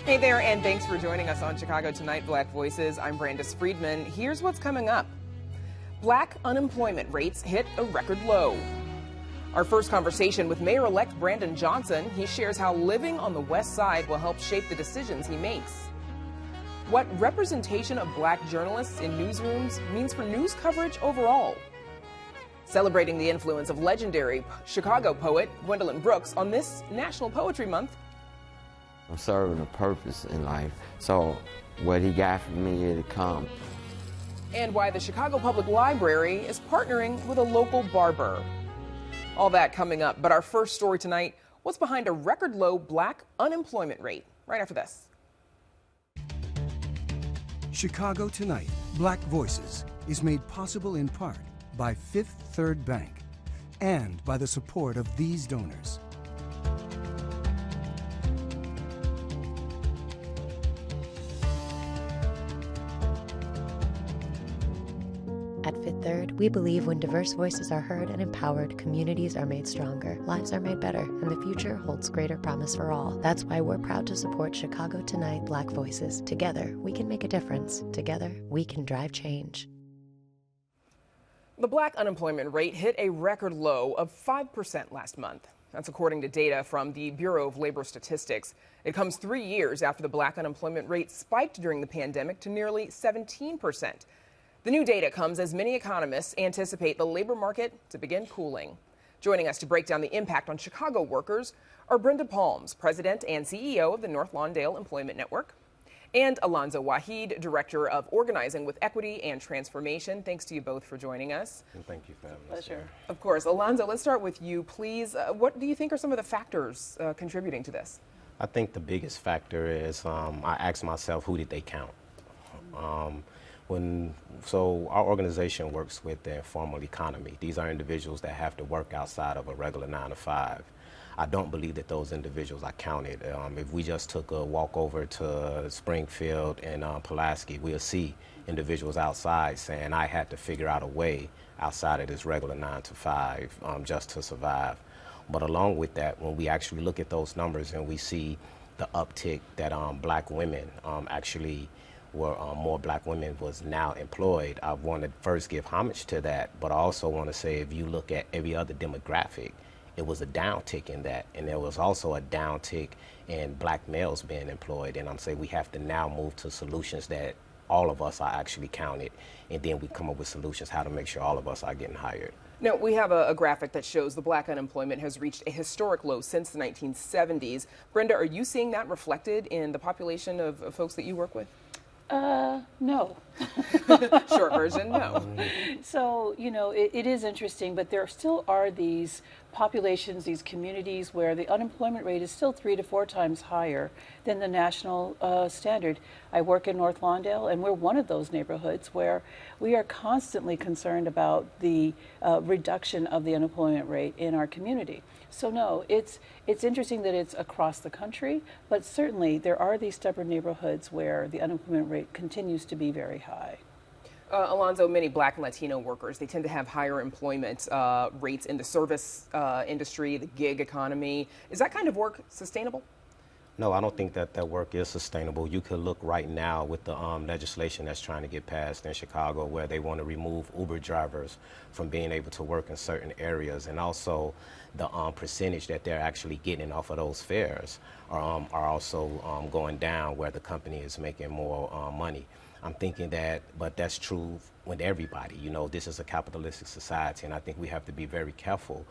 Hey there, and thanks for joining us on Chicago Tonight, Black Voices. I'm Brandis Friedman. Here's what's coming up. Black unemployment rates hit a record low. Our first conversation with Mayor-elect Brandon Johnson. He shares how living on the West Side will help shape the decisions he makes. What representation of black journalists in newsrooms means for news coverage overall. Celebrating the influence of legendary Chicago poet Gwendolyn Brooks on this National Poetry Month. I'm serving a purpose in life, so what he got for me is to come. And why the Chicago Public Library is partnering with a local barber. All that coming up, but our first story tonight, what's behind a record low black unemployment rate? Right after this. Chicago Tonight, Black Voices is made possible in part by Fifth Third Bank and by the support of these donors. At Fifth Third, we believe when diverse voices are heard and empowered, communities are made stronger, lives are made better, and the future holds greater promise for all. That's why we're proud to support Chicago Tonight Black Voices. Together, we can make a difference. Together, we can drive change. The black unemployment rate hit a record low of 5% last month. That's according to data from the Bureau of Labor Statistics. It comes 3 years after the black unemployment rate spiked during the pandemic to nearly 17%. The new data comes as many economists anticipate the labor market to begin cooling. Joining us to break down the impact on Chicago workers are Brenda Palms, President and CEO of the North Lawndale Employment Network, and Alonzo Waheed, Director of Organizing with Equity and Transformation. Thanks to you both for joining us. And thank you for having us. Pleasure. Of course. Alonzo, let's start with you, please. What do you think are some of the factors contributing to this? I think the biggest factor is I asked myself, who did they count? So our organization works with the informal economy. These are individuals that have to work outside of a regular 9 to 5. I don't believe that those individuals are counted. If we just took a walk over to Springfield and Pulaski, we'll see individuals outside saying, I had to figure out a way outside of this regular 9 to 5 just to survive. But along with that, when we actually look at those numbers and we see the uptick that black women actually more black women was now employed, I want to first give homage to that, but I also want to say if you look at every other demographic, it was a downtick in that, and there was also a downtick in black males being employed, and I'm saying we have to now move to solutions that all of us are actually counted, and then we come up with solutions how to make sure all of us are getting hired. Now, we have a graphic that shows the black unemployment has reached a historic low since the 1970s. Brenda, are you seeing that reflected in the population of folks that you work with? No. Short version, no. So, it is interesting, but there still are these populations, these communities where the unemployment rate is still 3 to 4 times higher than the national standard. I work in North Lawndale, and we're one of those neighborhoods where we are constantly concerned about the reduction of the unemployment rate in our community. So no, it's interesting that it's across the country, but certainly there are these stubborn neighborhoods where the unemployment rate continues to be very high. Alonzo, many black and Latino workers, they tend to have higher employment rates in the service industry, the gig economy. Is that kind of work sustainable? No, I don't think that work is sustainable. You could look right now with the legislation that's trying to get passed in Chicago where they want to remove Uber drivers from being able to work in certain areas, and also the percentage that they're actually getting off of those fares are also going down where the company is making more money. I'm thinking that, but that's true with everybody. This is a capitalistic society, and I think we have to be very careful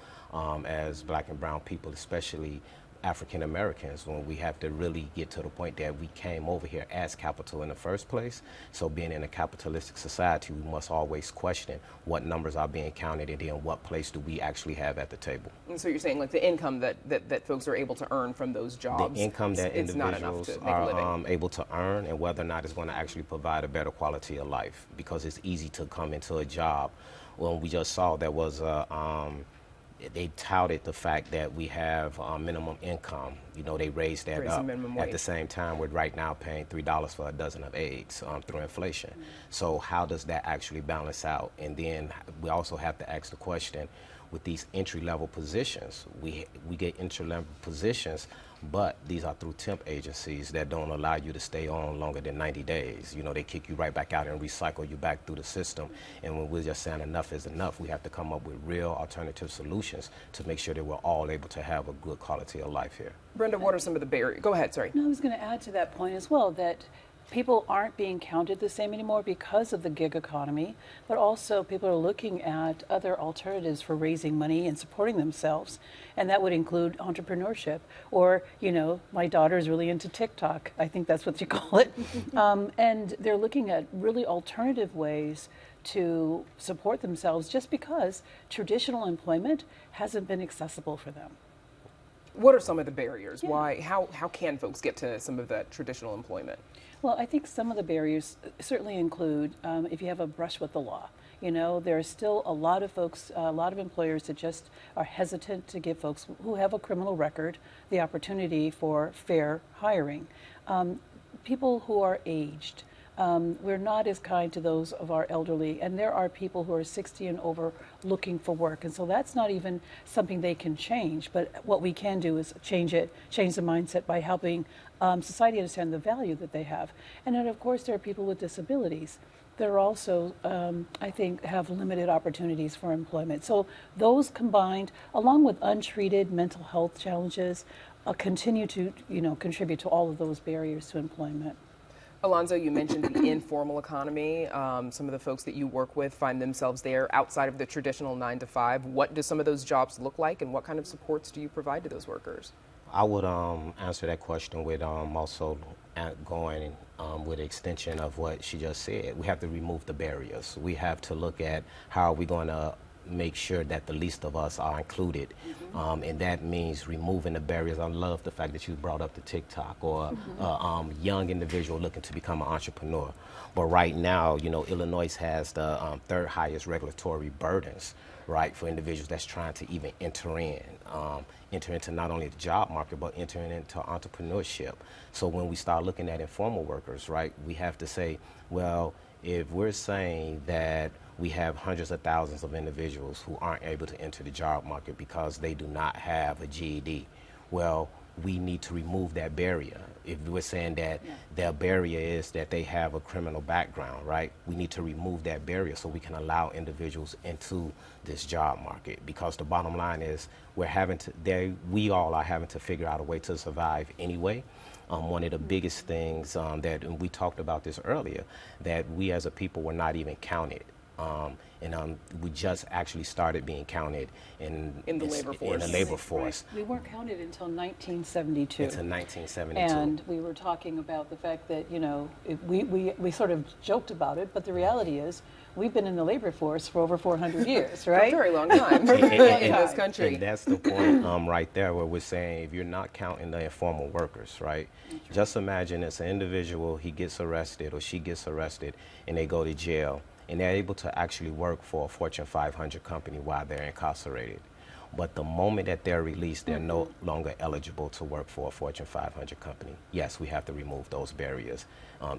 as black and brown people, especially African Americans, when we have to really get to the point that we came over here as capital in the first place. So being in a capitalistic society, we must always question what numbers are being counted and then what place do we actually have at the table. And so you're saying like the income that folks are able to earn from those jobs, the income that it's individuals are able to earn, and whether or not it's going to actually provide a better quality of life, because it's easy to come into a job. When we just saw there was they touted the fact that we have minimum income. They raised that up at the same time we're right now paying $3 for a dozen of eggs through inflation. So how does that actually balance out? And then we also have to ask the question, with these entry-level positions, we get entry-level positions, but these are through temp agencies that don't allow you to stay on longer than 90 days. You know, they kick you right back out and recycle you back through the system. And when we're just saying enough is enough, we have to come up with real alternative solutions to make sure that we're all able to have a good quality of life here. Brenda, what are some of the barriers? Go ahead, sorry. No, I was going to add to that point as well that people aren't being counted the same anymore because of the gig economy, but also people are looking at other alternatives for raising money and supporting themselves. And that would include entrepreneurship, or, you know, my daughter's really into TikTok. I think that's what you call it. And they're looking at really alternative ways to support themselves just because traditional employment hasn't been accessible for them. What are some of the barriers? Yeah. How can folks get to some of that traditional employment? Well, I think some of the barriers certainly include if you have a brush with the law. You know, there are still a lot of folks, a lot of employers that just are hesitant to give folks who have a criminal record the opportunity for fair hiring. People who are aged, we're not as kind to those of our elderly, and there are people who are 60 and over looking for work, and so that's not even something they can change, but what we can do is change the mindset by helping society understand the value that they have. And then of course there are people with disabilities that are also, I think, have limited opportunities for employment. So those combined, along with untreated mental health challenges, continue to, you know, contribute to all of those barriers to employment. Alonzo, you mentioned the informal economy. Some of the folks that you work with find themselves there outside of the traditional 9 to 5. What do some of those jobs look like, and what kind of supports do you provide to those workers? I would answer that question with also going with the extension of what she just said. We have to remove the barriers. We have to look at how are we going to make sure that the least of us are included. And that means removing the barriers. I love the fact that you brought up the TikTok or a young individual looking to become an entrepreneur. But right now, you know, Illinois has the third highest regulatory burdens, right, for individuals that's trying to even enter into not only the job market, but entering into entrepreneurship. So when we start looking at informal workers, right, we have to say, well, if we're saying that we have hundreds of thousands of individuals who aren't able to enter the job market because they do not have a GED, well, we need to remove that barrier. If we're saying that their barrier is that they have a criminal background, right, we need to remove that barrier so we can allow individuals into this job market. Because the bottom line is we all are having to figure out a way to survive anyway. One of the biggest things that, and we talked about this earlier, that we as a people were not even counted. We just actually started being counted in the labor force. Right. We weren't counted until 1972. Until 1972. And we were talking about the fact that, you know, we sort of joked about it, but the reality is we've been in the labor force for over 400 years, right? For a very long time in this country. And that's the point right there where we're saying if you're not counting the informal workers, right? Just imagine it's an individual, he gets arrested or she gets arrested and they go to jail. And they're able to actually work for a Fortune 500 company while they're incarcerated. But the moment that they're released, they're no longer eligible to work for a Fortune 500 company. Yes, we have to remove those barriers.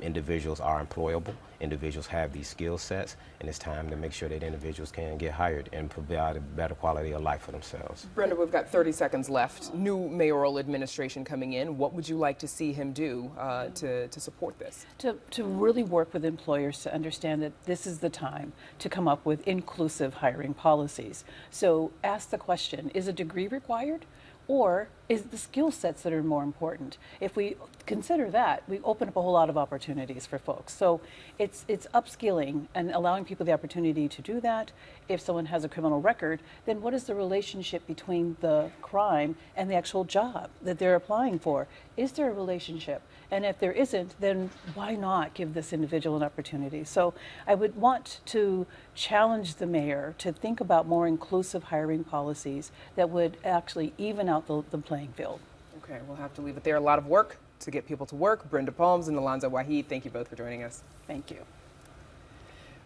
Individuals are employable. Individuals have these skill sets, and it's time to make sure that individuals can get hired and provide a better quality of life for themselves. Brenda, we've got 30 seconds left. New mayoral administration coming in. What would you like to see him do to support this? To really work with employers to understand that this is the time to come up with inclusive hiring policies. So ask the question, is a degree required? Or is it the skill sets that are more important? If we consider that, we open up a whole lot of opportunities for folks. So it's upskilling and allowing people the opportunity to do that. If someone has a criminal record, then what is the relationship between the crime and the actual job that they're applying for? Is there a relationship? And if there isn't, then why not give this individual an opportunity? So I would want to challenge the mayor to think about more inclusive hiring policies that would actually even out the playing field. Okay, we'll have to leave it there. A lot of work to get people to work. Brenda Palms and Alonzo Waheed, thank you both for joining us. Thank you.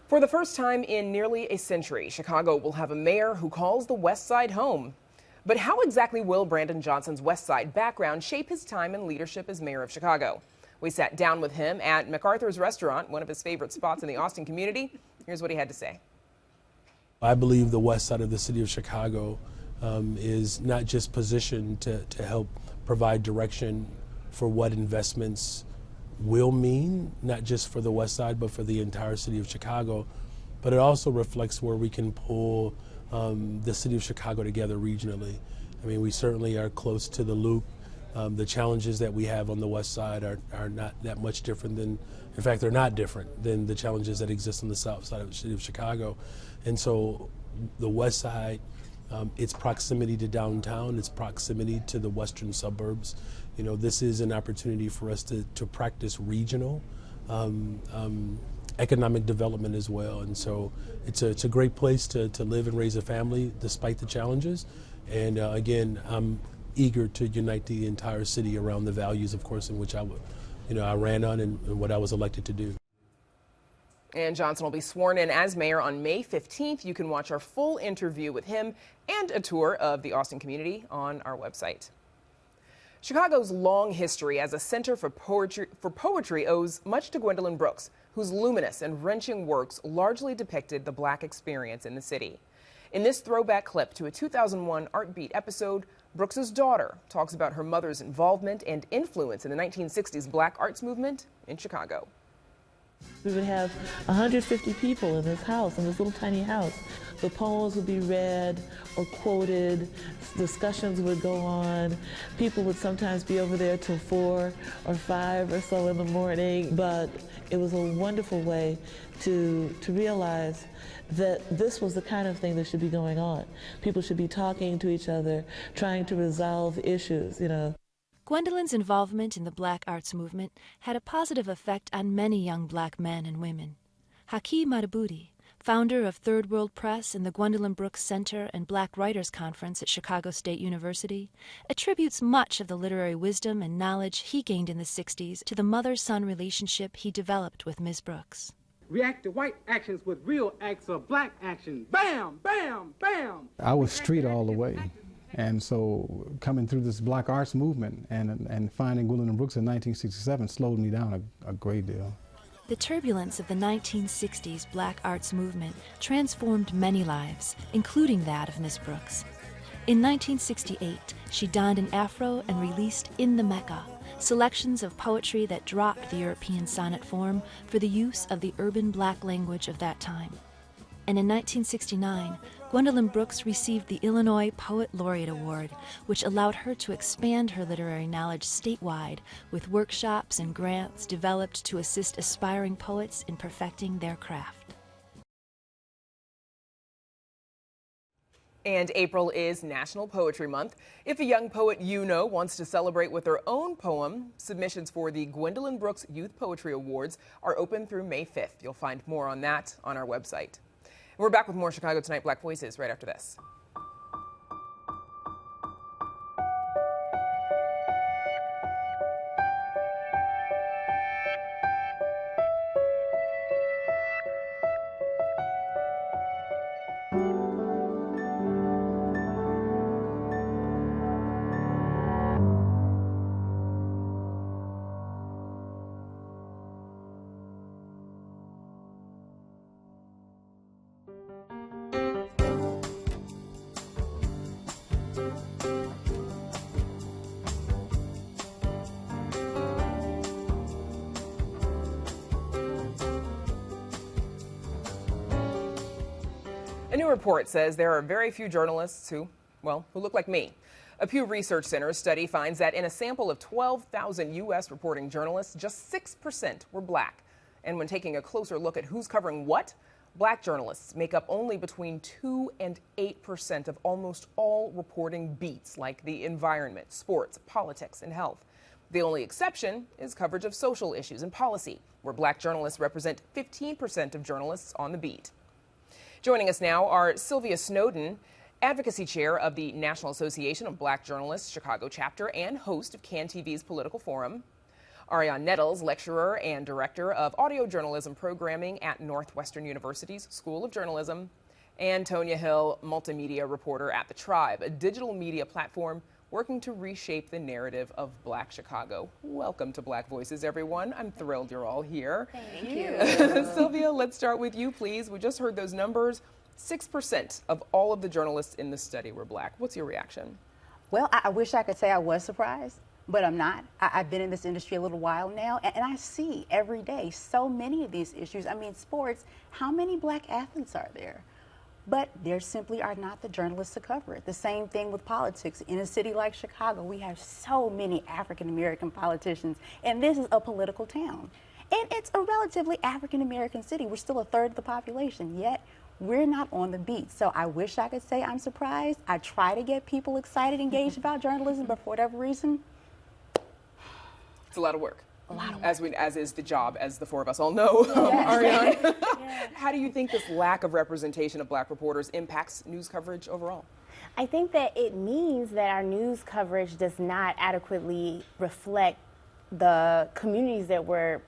For the first time in nearly a century, Chicago will have a mayor who calls the West Side home. But how exactly will Brandon Johnson's West Side background shape his time in leadership as mayor of Chicago? We sat down with him at MacArthur's Restaurant, one of his favorite spots in the Austin community. Here's what he had to say. I believe the west side of the city of Chicago is not just positioned to help provide direction for what investments will mean, not just for the West Side, but for the entire city of Chicago. But it also reflects where we can pull the city of Chicago together regionally. I mean, we certainly are close to the Loop. The challenges that we have on the West Side are not that much different than, in fact, they're not different than the challenges that exist on the South Side of the city of Chicago. And so the West Side, its proximity to downtown, its proximity to the western suburbs, you know, this is an opportunity for us to practice regional economic development as well. And so it's a great place to live and raise a family despite the challenges. And again, I'm eager to unite the entire city around the values, of course, in which I ran on and what I was elected to do. And Johnson will be sworn in as mayor on May 15th. You can watch our full interview with him and a tour of the Austin community on our website. Chicago's long history as a center for poetry owes much to Gwendolyn Brooks, whose luminous and wrenching works largely depicted the Black experience in the city. In this throwback clip to a 2001 Art Beat episode, Brooks's daughter talks about her mother's involvement and influence in the 1960s Black arts movement in Chicago. We would have 150 people in this house, in this little tiny house. The poems would be read or quoted, discussions would go on. People would sometimes be over there till 4 or 5 or so in the morning, but it was a wonderful way to realize that this was the kind of thing that should be going on. People should be talking to each other, trying to resolve issues, you know. Gwendolyn's involvement in the Black arts movement had a positive effect on many young Black men and women. Haki Madhubuti, founder of Third World Press and the Gwendolyn Brooks Center and Black Writers Conference at Chicago State University, attributes much of the literary wisdom and knowledge he gained in the 60s to the mother-son relationship he developed with Ms. Brooks. React to white actions with real acts of Black action. Bam, bam, bam. I was street all the way. And so coming through this Black arts movement and finding Gwendolyn Brooks in 1967 slowed me down a great deal. The turbulence of the 1960s Black arts movement transformed many lives, including that of Miss Brooks. In 1968, she donned an afro and released In the Mecca, selections of poetry that dropped the European sonnet form for the use of the urban Black language of that time. And in 1969, Gwendolyn Brooks received the Illinois Poet Laureate Award, which allowed her to expand her literary knowledge statewide with workshops and grants developed to assist aspiring poets in perfecting their craft. And April is National Poetry Month. If a young poet you know wants to celebrate with their own poem, submissions for the Gwendolyn Brooks Youth Poetry Awards are open through May 5th. You'll find more on that on our website. We're back with more Chicago Tonight Black Voices right after this. A new report says there are very few journalists who look like me. A Pew Research Center study finds that in a sample of 12,000 U.S. reporting journalists, just 6% were Black. And when taking a closer look at who's covering what, Black journalists make up only between 2 and 8% of almost all reporting beats like the environment, sports, politics, and health. The only exception is coverage of social issues and policy, where Black journalists represent 15% of journalists on the beat. Joining us now are Sylvia Snowden, Advocacy Chair of the National Association of Black Journalists Chicago Chapter and host of CAN TV's Political Forum, Ariane Nettles, Lecturer and Director of Audio Journalism Programming at Northwestern University's School of Journalism, and Tonya Hill, Multimedia Reporter at The Tribe, a digital media platform working to reshape the narrative of Black Chicago. Welcome to Black Voices, everyone. I'm thrilled you're all here. Thank you. Sylvia, let's start with you, please. We just heard those numbers. 6% of all of the journalists in the study were Black. What's your reaction? Well, I wish I could say I was surprised, but I'm not. I've been in this industry a little while now, and I see every day so many of these issues. I mean, sports, how many black athletes are there? But there simply are not the journalists to cover it. The same thing with politics. In a city like Chicago, we have so many African-American politicians, and this is a political town. And it's a relatively African-American city. We're still a third of the population, yet we're not on the beat. So I wish I could say I'm surprised. I try to get people excited, engaged about journalism, but for whatever reason, it's a lot of work. A lot of work. As is the job, as the four of us all know. Yes. Ariane, how do you think this lack of representation of black reporters impacts news coverage overall? I think that it means that our news coverage does not adequately reflect the communities that we're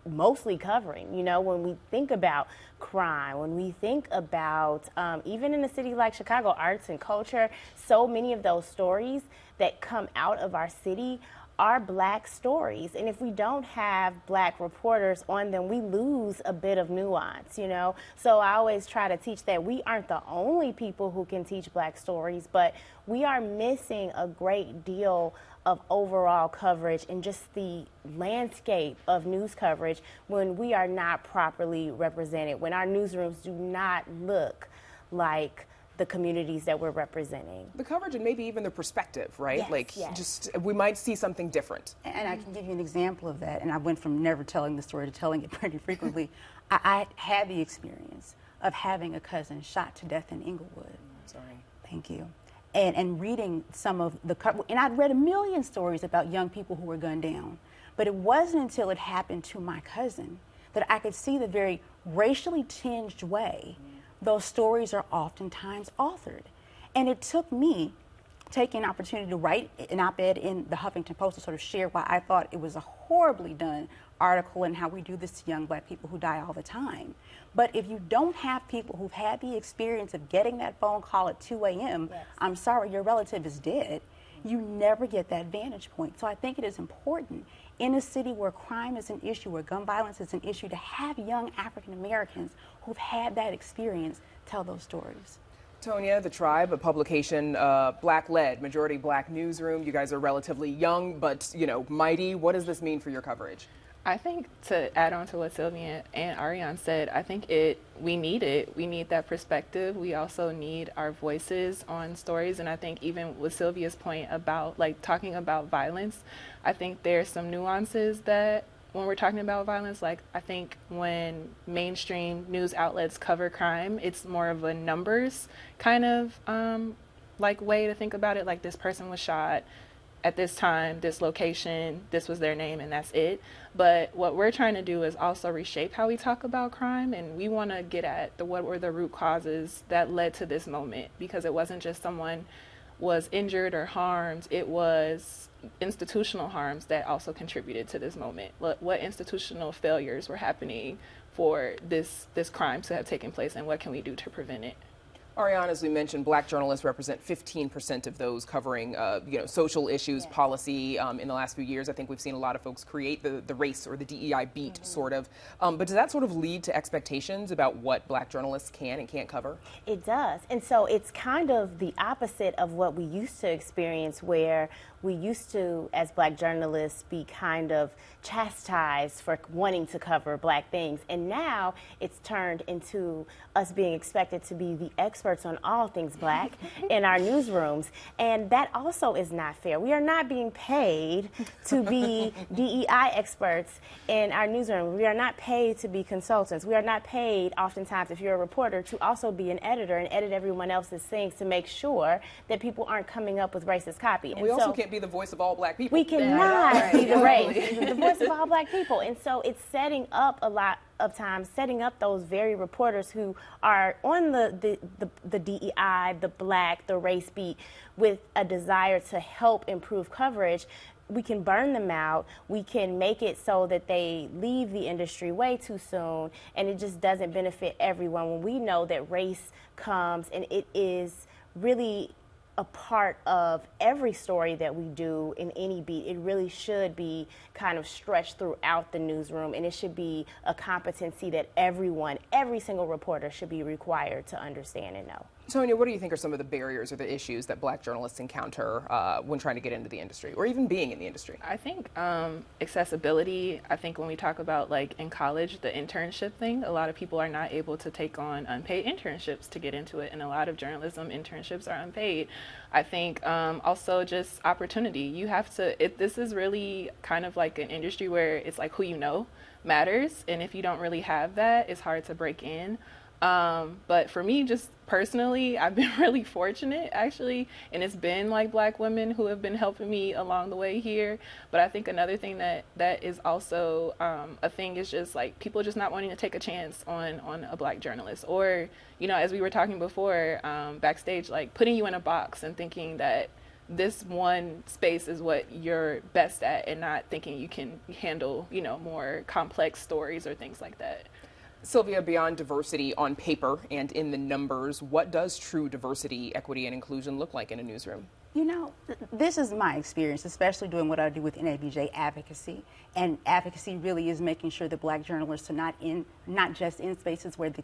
mostly covering. You know, when we think about crime, when we think about even in a city like Chicago, arts and culture, so many of those stories that come out of our city are black stories. And if we don't have black reporters on them, we lose a bit of nuance, you know? So I always try to teach that we aren't the only people who can teach black stories, but we are missing a great deal of overall coverage and just the landscape of news coverage when we are not properly represented, when our newsrooms do not look like the communities that we're representing. The coverage and maybe even the perspective, right? Yes, just we might see something different. And I can give you an example of that, and I went from never telling the story to telling it pretty frequently. I had the experience of having a cousin shot to death in Inglewood. Sorry. Thank you. And reading some of the, and I'd read a million stories about young people who were gunned down, but it wasn't until it happened to my cousin that I could see the very racially tinged way those stories are oftentimes authored. And it took me taking an opportunity to write an op-ed in the Huffington Post to sort of share why I thought it was a horribly done article and how we do this to young black people who die all the time. But if you don't have people who've had the experience of getting that phone call at 2 a.m., yes. I'm sorry, your relative is dead, you never get that vantage point. So I think it is important in a city where crime is an issue, where gun violence is an issue, to have young African Americans who've had that experience tell those stories. Tonya, The Tribe, a publication, black-led, majority black newsroom. You guys are relatively young, but, you know, mighty. What does this mean for your coverage? I think, to add on to what Sylvia and Ariane said, I think we need it. We need that perspective. We also need our voices on stories. And I think even with Sylvia's point about like talking about violence, I think there's some nuances that when we're talking about violence, like I think when mainstream news outlets cover crime, it's more of a numbers kind of like way to think about it. Like this person was shot at this time, this location, this was their name, and that's it. But what we're trying to do is also reshape how we talk about crime, and we want to get at what were the root causes that led to this moment, because it wasn't just someone was injured or harmed, it was institutional harms that also contributed to this moment. What institutional failures were happening for this crime to have taken place, and what can we do to prevent it? Ariane, as we mentioned, black journalists represent 15% of those covering, social issues, yes. Policy. In the last few years, I think we've seen a lot of folks create the race or the DEI beat, sort of. But does that sort of lead to expectations about what black journalists can and can't cover? It does. And so it's kind of the opposite of what we used to experience, where we used to, as black journalists, be kind of chastised for wanting to cover black things. And now it's turned into us being expected to be the experts on all things black in our newsrooms. And that also is not fair. We are not being paid to be DEI experts in our newsroom. We are not paid to be consultants. We are not paid, oftentimes, if you're a reporter, to also be an editor and edit everyone else's things to make sure that people aren't coming up with racist copy. And we also can't be the voice of all black people. We cannot be the voice of all black people. And so it's setting up a lot of times, setting up those very reporters who are on the DEI, the black, the race beat, with a desire to help improve coverage. We can burn them out. We can make it so that they leave the industry way too soon, and it just doesn't benefit everyone when we know that race comes and it is really a part of every story that we do in any beat. It really should be kind of stretched throughout the newsroom, and it should be a competency that everyone, every single reporter should be required to understand and know. Tonya, what do you think are some of the barriers or the issues that Black journalists encounter when trying to get into the industry, or even being in the industry? I think accessibility. I think when we talk about like in college, the internship thing, a lot of people are not able to take on unpaid internships to get into it, and a lot of journalism internships are unpaid. I think also just opportunity. You have to, this is really kind of like an industry where it's like who you know matters, and if you don't really have that, it's hard to break in. But for me, just personally, I've been really fortunate actually, and it's been like Black women who have been helping me along the way here. But I think another thing that is also a thing is just like people just not wanting to take a chance on a Black journalist, or, you know, as we were talking before backstage, like putting you in a box and thinking that this one space is what you're best at, and not thinking you can handle, you know, more complex stories or things like that. Sylvia, beyond diversity on paper and in the numbers, what does true diversity, equity, and inclusion look like in a newsroom? You know, this is my experience, especially doing what I do with NABJ advocacy. And advocacy really is making sure that Black journalists are not just in spaces where they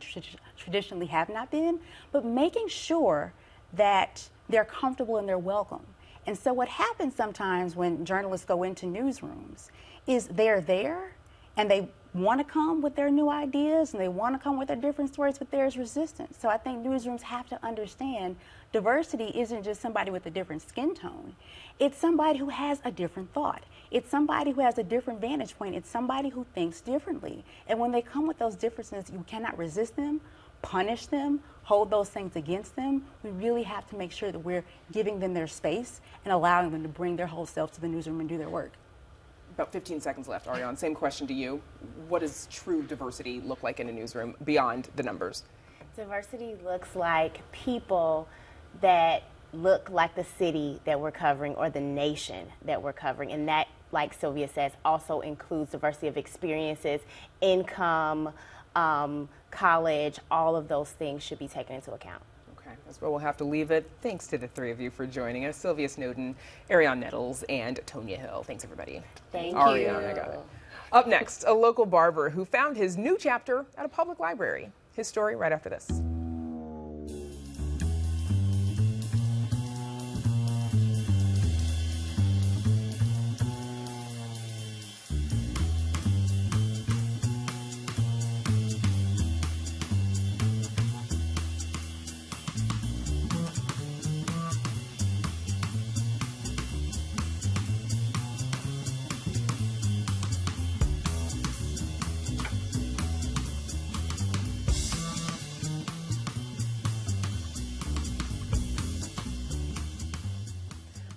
traditionally have not been, but making sure that they're comfortable and they're welcome. And so what happens sometimes when journalists go into newsrooms is they're there and they want to come with their new ideas and they want to come with their different stories, but there's resistance. So I think newsrooms have to understand diversity isn't just somebody with a different skin tone. It's somebody who has a different thought. It's somebody who has a different vantage point. It's somebody who thinks differently. And when they come with those differences, you cannot resist them, punish them, hold those things against them. We really have to make sure that we're giving them their space and allowing them to bring their whole self to the newsroom and do their work. About 15 seconds left, Ariane. Same question to you. What does true diversity look like in a newsroom beyond the numbers? Diversity looks like people that look like the city that we're covering or the nation that we're covering. And that, like Sylvia says, also includes diversity of experiences, income, college. All of those things should be taken into account. Okay, that's where we'll have to leave it. Thanks to the three of you for joining us. Sylvia Snowden, Ariane Nettles, and Tonya Hill. Thanks, everybody. Thank Ariane, you. I got it. Up next, a local barber who found his new chapter at a public library. His story right after this.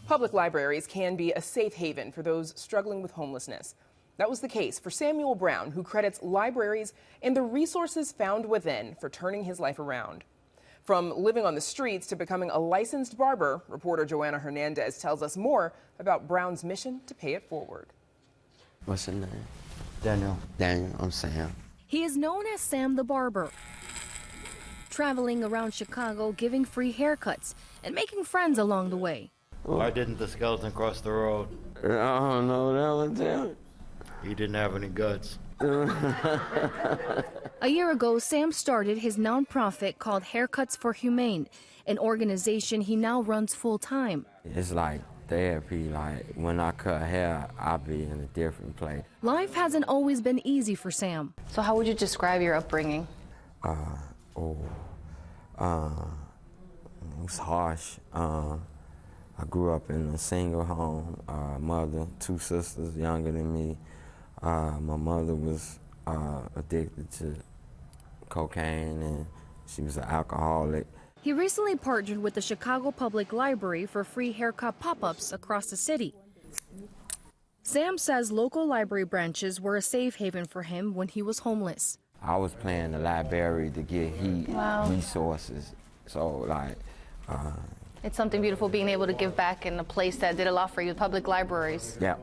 Public libraries can be a safe haven for those struggling with homelessness. That was the case for Samuel Brown, who credits libraries and the resources found within for turning his life around. From living on the streets to becoming a licensed barber, reporter Joanna Hernandez tells us more about Brown's mission to pay it forward. What's your name? Daniel. Daniel, I'm Sam. He is known as Sam the Barber, traveling around Chicago giving free haircuts and making friends along the way. Why didn't the skeleton cross the road? I don't know, that was him. He didn't have any guts. A year ago, Sam started his nonprofit called Haircuts for Humane, an organization he now runs full-time. It's like therapy. Like when I cut hair, I'll be in a different place. Life hasn't always been easy for Sam. So how would you describe your upbringing? It was harsh. I grew up in a single home, mother, two sisters younger than me. My mother was addicted to cocaine and she was an alcoholic. He recently partnered with the Chicago Public Library for free haircut pop-ups across the city. Sam says local library branches were a safe haven for him when he was homeless. I was playing the library to get heat, resources. So like, it's something beautiful being able to give back in a place that did a lot for you, public libraries. Yeah,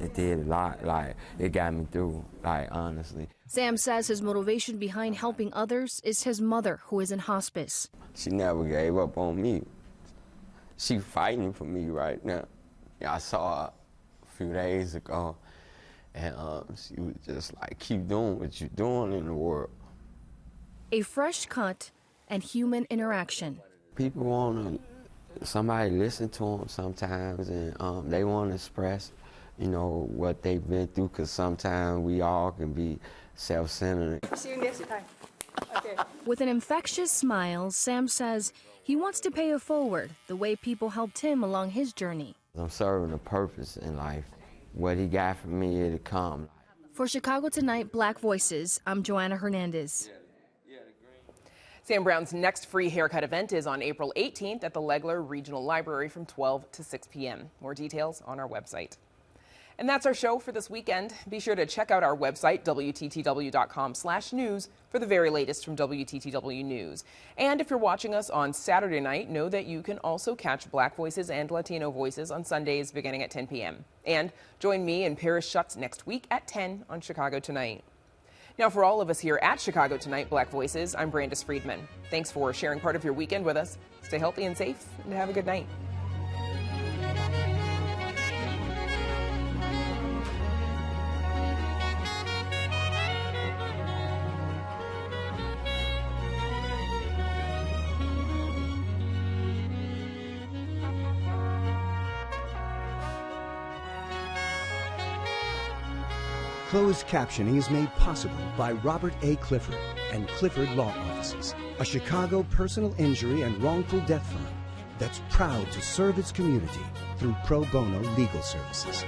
it did a lot. Like, it got me through, like, honestly. Sam says his motivation behind helping others is his mother, who is in hospice. She never gave up on me. She fighting for me right now. Yeah, I saw her a few days ago, and she was just like, keep doing what you're doing in the world. A fresh cut and human interaction. People want somebody to listen to them sometimes, and they want to express, what they've been through, because sometimes we all can be self-centered. See you next time. Okay. With an infectious smile, Sam says he wants to pay it forward the way people helped him along his journey. I'm serving a purpose in life. What he got for me, it'll come. For Chicago Tonight, Black Voices, I'm Joanna Hernandez. Sam Brown's next free haircut event is on April 18th at the Legler Regional Library from 12 to 6 p.m. More details on our website. And that's our show for this weekend. Be sure to check out our website, WTTW.com/news, for the very latest from WTTW News. And if you're watching us on Saturday night, know that you can also catch Black Voices and Latino Voices on Sundays beginning at 10 p.m. And join me and Paris Schutz next week at 10 on Chicago Tonight. Now, for all of us here at Chicago Tonight, Black Voices, I'm Brandis Friedman. Thanks for sharing part of your weekend with us. Stay healthy and safe, and have a good night. Closed captioning is made possible by Robert A. Clifford and Clifford Law Offices, a Chicago personal injury and wrongful death firm that's proud to serve its community through pro bono legal services.